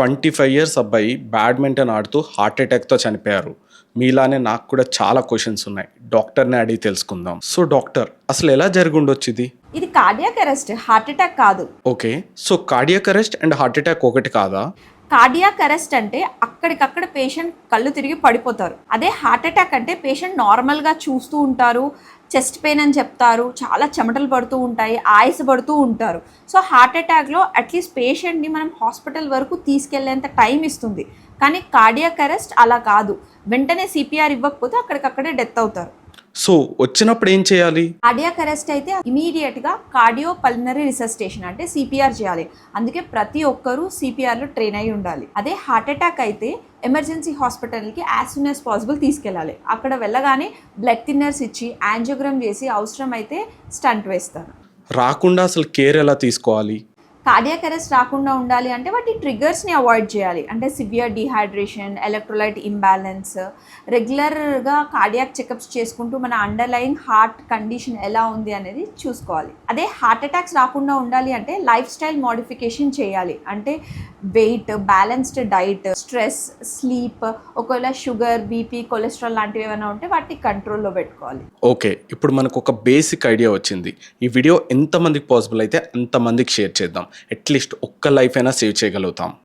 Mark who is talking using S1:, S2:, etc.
S1: 25 years అబ్బాయి badminton ఆడుతూ heart అటాక్‌తో చనిపోయారు. మీలానే నాకు కూడా చాలా క్వెషన్స్ ఉన్నాయి. డాక్టర్‌ని అడిగి తెలుసుకుందాం. సో డాక్టర్ అసలు ఎలా జరిగుండొచ్చిది?
S2: ఇది కార్డియాక్ అరెస్ట్, హార్ట్ అటాక్ కాదు.
S1: Okay. So cardiac arrest and heart attack ఒకటి కాదా?
S2: కార్డియాక్ అరెస్ట్ అంటే అక్కడికక్కడ పేషెంట్ కళ్ళు తిరిగి పడిపోతారు. అదే హార్ట్ అటాక్ అంటే పేషెంట్ నార్మల్గా చూస్తూ ఉంటారు, చెస్ట్ పెయిన్ అని చెప్తారు, చాలా చెమటలు పడుతూ ఉంటాయి, ఆయాస పడుతూ ఉంటారు. సో హార్ట్ అటాక్లో అట్లీస్ట్ పేషెంట్ని మనం హాస్పిటల్ వరకు తీసుకెళ్లేంత టైం ఇస్తుంది. కానీ కార్డియాక్ అరెస్ట్ అలా కాదు. వెంటనే సిపిఆర్ ఇవ్వకపోతే అక్కడికక్కడే డెత్ అవుతారు.
S1: సో వచ్చినప్పుడు ఏం చేయాలి?
S2: కార్డియాక్ అరెస్ట్ అయితే ఇమీడియట్గా కార్డియో పల్మనరీ రిసస్టేషన్ అంటే సిపిఆర్ చేయాలి. అందుకే ప్రతి ఒక్కరూ సిపిఆర్లో ట్రైన్ అయి ఉండాలి. అదే హార్ట్ అటాక్ అయితే ఎమర్జెన్సీ హాస్పిటల్కి యాజ్ సూన్ యాజ్ పాసిబుల్ తీసుకెళ్ళాలి. అక్కడ వెళ్ళగానే బ్లడ్ థిన్నర్స్ ఇచ్చి యాంజియోగ్రామ్ చేసి అవసరం అయితే స్టంట్ వేస్తారు.
S1: రాకుండా అసలు కేర్ ఎలా తీసుకోవాలి?
S2: కార్డియాక్ అరెస్ట్ రాకుండా ఉండాలి అంటే వాటి ట్రిగర్స్ని అవాయిడ్ చేయాలి. అంటే సివియర్ డిహైడ్రేషన్, ఎలక్ట్రోలైట్ ఇంబ్యాలెన్స్, రెగ్యులర్గా కార్డియాక్ చెకప్స్ చేసుకుంటూ మన అండర్లైన్ హార్ట్ కండిషన్ ఎలా ఉంది అనేది చూసుకోవాలి. అదే హార్ట్ అటాక్స్ రాకుండా ఉండాలి అంటే లైఫ్ స్టైల్ మోడిఫికేషన్ చేయాలి. అంటే weight, balanced diet, stress, sleep, ఒకవేళ షుగర్, బీపీ, కొలెస్ట్రాల్ లాంటివి ఏమైనా ఉంటే వాటిని కంట్రోల్లో పెట్టుకోవాలి.
S1: ఓకే, ఇప్పుడు మనకు ఒక బేసిక్ ఐడియా వచ్చింది. ఈ వీడియో ఎంతమందికి పాసిబుల్ అయితే అంతమందికి షేర్ చేద్దాం. అట్లీస్ట్ ఒక్క లైఫ్ అయినా సేవ్ చేయగలుగుతాం.